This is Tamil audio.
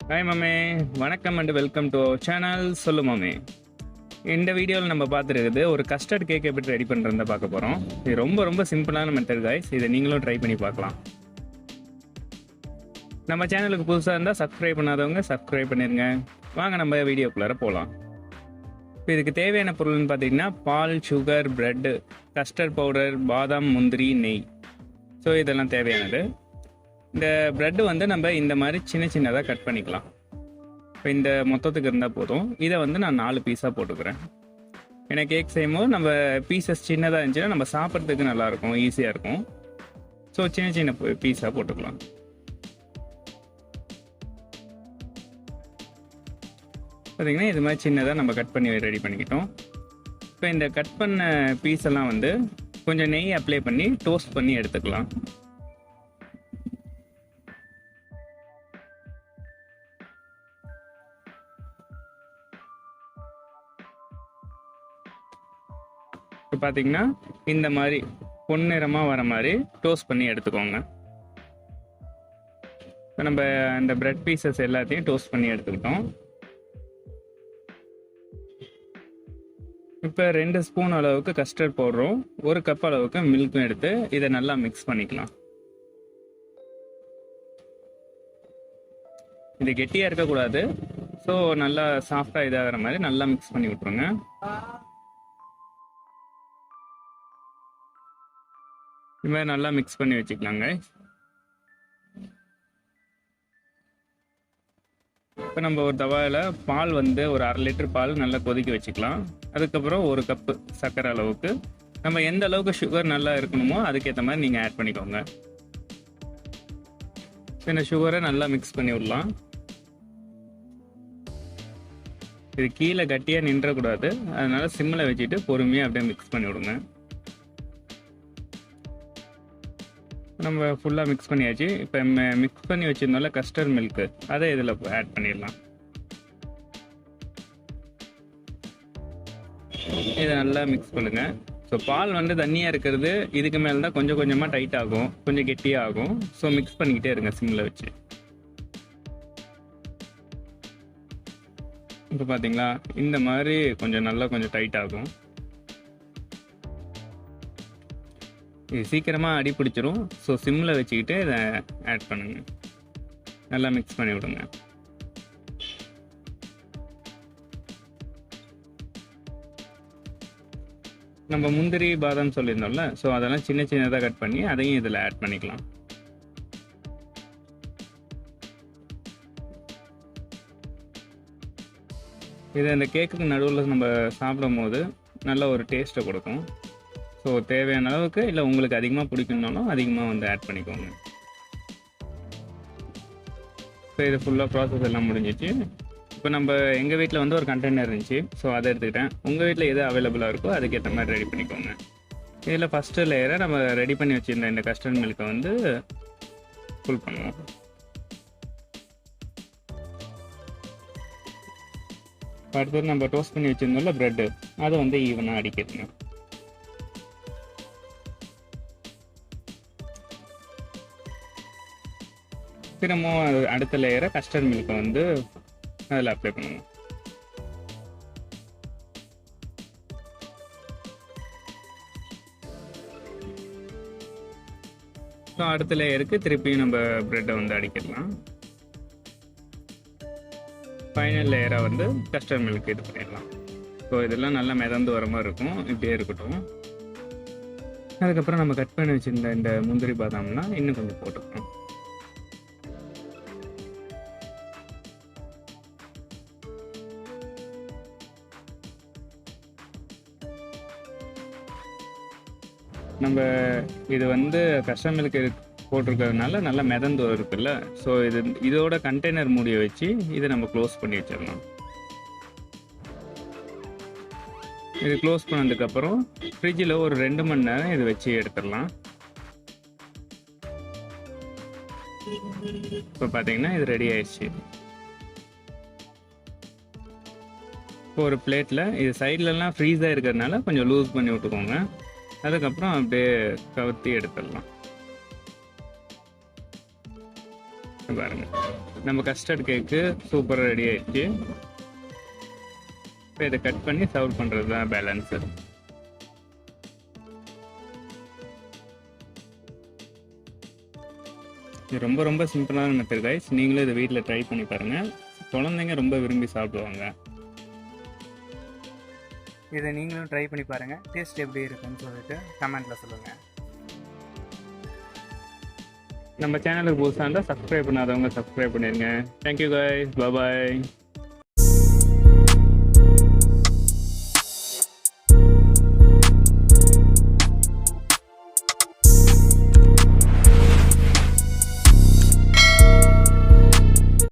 ஹாய் மாமே, வணக்கம் and welcome to our channel சொல்லு மாமே. இந்த வீடியோவில் நம்ம பார்த்துருக்குது ஒரு கஸ்டர்ட் கேக் எப்படி ரெடி பண்ணுறத பார்க்க போகிறோம். இது ரொம்ப ரொம்ப சிம்பிளான மெத்தட் காய்ஸ். இதை நீங்களும் ட்ரை பண்ணி பார்க்கலாம். நம்ம சேனலுக்கு புதுசாக இருந்தால் சப்ஸ்கிரைப் பண்ணாதவங்க சப்ஸ்கிரைப் பண்ணிடுங்க. வாங்க நம்ம வீடியோக்குள்ளார போகலாம். இப்போ இதுக்கு தேவையான பொருள்னு பார்த்தீங்கன்னா பால், சுகர், ப்ரெட்டு, கஸ்டர்ட் பவுடர், பாதாம், முந்திரி, நெய். ஸோ இதெல்லாம் தேவையானது. இந்த ப்ரெட்டு வந்து நம்ம இந்த மாதிரி சின்ன சின்னதாக கட் பண்ணிக்கலாம். இப்போ இந்த மொத்தத்துக்கு இருந்தால் போதும். இதை வந்து நான் 4 பீஸாக போட்டுக்கிறேன். ஏன்னா கேக் செய்யும்போது நம்ம பீசஸ் சின்னதாக இருந்துச்சுன்னா நம்ம சாப்பிட்றதுக்கு நல்லாயிருக்கும், ஈஸியாக இருக்கும். ஸோ சின்ன சின்ன பீஸாக போட்டுக்கலாம். பார்த்தீங்கன்னா இது மாதிரி சின்னதாக நம்ம கட் பண்ணி ரெடி பண்ணிக்கிட்டோம். இப்போ இந்த கட் பண்ண பீஸ் எல்லாம் வந்து கொஞ்சம் நெய் அப்ளை பண்ணி டோஸ்ட் பண்ணி எடுத்துக்கலாம். இப்போ பார்த்தீங்கன்னா இந்த மாதிரி பொன்னிறமாக வர மாதிரி டோஸ்ட் பண்ணி எடுத்துக்கோங்க. இப்போ நம்ம இந்த பிரெட் பீசஸ் எல்லாத்தையும் டோஸ்ட் பண்ணி எடுத்துக்கிட்டோம். இப்போ 2 ஸ்பூன் அளவுக்கு கஸ்டர்ட் பவுடரும் 1 கப் அளவுக்கு மில்க்கும் எடுத்து இதை நல்லா மிக்ஸ் பண்ணிக்கலாம். இது கெட்டியாக இருக்கக்கூடாது. ஸோ நல்லா சாஃப்டாக இதாகிற மாதிரி நல்லா மிக்ஸ் பண்ணி விட்ருங்க. இது மாதிரி நல்லா மிக்ஸ் பண்ணி வச்சுக்கலாங்க. இப்போ நம்ம ஒரு தவாவில் பால் வந்து ஒரு 1/2 லிட்டர் பால் நல்லா கொதிக்க வச்சுக்கலாம். அதுக்கப்புறம் 1 கப்பு சர்க்கரை அளவுக்கு நம்ம எந்த அளவுக்கு சுகர் நல்லா இருக்கணுமோ அதுக்கேற்ற மாதிரி நீங்கள் ஆட் பண்ணிக்கோங்க. இந்த சுகரை நல்லா மிக்ஸ் பண்ணி விடலாம். இது கீழே கட்டியாக நின்றக்கூடாது, அதனால சிம்மில் வச்சுட்டு பொறுமையாக அப்படியே மிக்ஸ் பண்ணி விடுங்க. நம்ம ஃபுல்லாக மிக்ஸ் பண்ணியாச்சு. இப்போ மிக்ஸ் பண்ணி வச்சிருந்தோம்ல கஸ்டர்ட் மில்க்கு, அதை இதில் ஆட் பண்ணிடலாம். இதை நல்லா மிக்ஸ் பண்ணுங்க. ஸோ பால் வந்து தண்ணியாக இருக்கிறது இதுக்கு மேலே தான் கொஞ்சம் கொஞ்சமாக டைட் ஆகும், கொஞ்சம் கெட்டியாக ஆகும். ஸோ மிக்ஸ் பண்ணிக்கிட்டே இருங்க சிம்மில் வச்சு. இப்போ பார்த்தீங்களா இந்த மாதிரி கொஞ்சம் நல்லா கொஞ்சம் டைட் ஆகும். இது சீக்கிரமாக அடி பிடிச்சிரும். ஸோ சிம்மில் வச்சுக்கிட்டு இதை ஆட் பண்ணுங்க. நல்லா மிக்ஸ் பண்ணி விடுங்க. நம்ம முந்திரி, பாதாம் சொல்லியிருந்தோம்ல, ஸோ அதெல்லாம் சின்ன சின்னதாக கட் பண்ணி அதையும் இதில் ஆட் பண்ணிக்கலாம். இது அந்த கேக்குக்கு நடுவில் நம்ம சாப்பிடும் போது நல்ல ஒரு டேஸ்ட்டை கொடுக்கும். ஸோ தேவையான அளவுக்கு, இல்லை உங்களுக்கு அதிகமாக பிடிக்கணுன்னாலும் அதிகமாக வந்து ஆட் பண்ணிக்கோங்க. ஸோ இது ஃபுல்லாக ப்ராசஸ் எல்லாம் முடிஞ்சிச்சு. இப்போ நம்ம எங்கள் வீட்டில் வந்து ஒரு கண்டெய்னர் இருந்துச்சு, ஸோ அதை எடுத்துக்கிட்டேன். உங்கள் வீட்டில் எது அவைலபிளாக இருக்கோ அதுக்கேற்ற மாதிரி ரெடி பண்ணிக்கோங்க. இதில் ஃபஸ்ட்டு லேயரை நம்ம ரெடி பண்ணி வச்சுருந்த இந்த கஸ்டர்ட் மில்கை வந்து ஃபுல் பண்ணுவோம். அடுத்தது நம்ம டோஸ்ட் பண்ணி வச்சுருந்தோம்ல ப்ரெட்டு, அதை வந்து ஈவனாக அடிக்கிறதுங்க. திரும்பவும் அடுத்த லேயரை கஸ்டர்ட் மில்கை வந்து அதில் அப்ளை பண்ணுவோம். ஸோ அடுத்த லேயருக்கு திருப்பியும் நம்ம ப்ரெட்டை வந்து அடிக்கலாம். ஃபைனல் லேயராக வந்து கஸ்டர்ட் மில்க் இது பண்ணிடலாம். ஸோ இதெல்லாம் நல்லா மிதந்து வர மாதிரி இருக்கும். இப்படியே இருக்கட்டும். அதுக்கப்புறம் நம்ம கட் பண்ணி வச்சுருந்த இந்த முந்திரி பாதாம்லாம் இன்னும் கொஞ்சம் போட்டுக்கலாம். நம்ம இது வந்து கஸ்டர்ட் மில்க் போட்டிருக்கிறதுனால நல்லா மிதந்து இருக்குல்ல. ஸோ இதோட கண்டெய்னர் மூடியை வச்சு இதை நம்ம க்ளோஸ் பண்ணி வச்சிடலாம். இது க்ளோஸ் பண்ணதுக்கப்புறம் ஃப்ரிட்ஜில் ஒரு 2 மணி நேரம் இதை வச்சு எடுத்துடலாம். இப்போ பார்த்தீங்கன்னா இது ரெடி ஆயிடுச்சு. இப்போ ஒரு பிளேட்டில் இது சைட்லலாம் ஃப்ரீஸாக இருக்கிறதுனால கொஞ்சம் லூஸ் பண்ணி விட்டுக்கோங்க. அதுக்கப்புறம் அப்படியே கவுத்தி எடுத்துடலாம். பாருங்கள், நம்ம கஸ்டர்ட் கேக்கு சூப்பராக ரெடி ஆயிடுச்சு. இப்போ இதை கட் பண்ணி சர்வ் பண்ணுறது தான் பேலன்ஸு. இது ரொம்ப ரொம்ப சிம்பிளான மெத்தட் கைஸ். நீங்களும் இதை வீட்டில் ட்ரை பண்ணி பாருங்கள். குழந்தைங்க ரொம்ப விரும்பி சாப்பிடுவாங்க. இதை நீங்களும் ட்ரை பண்ணி பாருங்கள். டேஸ்ட் எப்படி இருக்குன்னு சொல்லிட்டு கமெண்ட்டில் சொல்லுங்கள். நம்ம சேனலுக்கு புதுசாக இருந்தால் சப்ஸ்கிரைப் பண்ணாதவங்க சப்ஸ்கிரைப் பண்ணிடுங்க. தேங்க்யூ கைஸ், பாய்.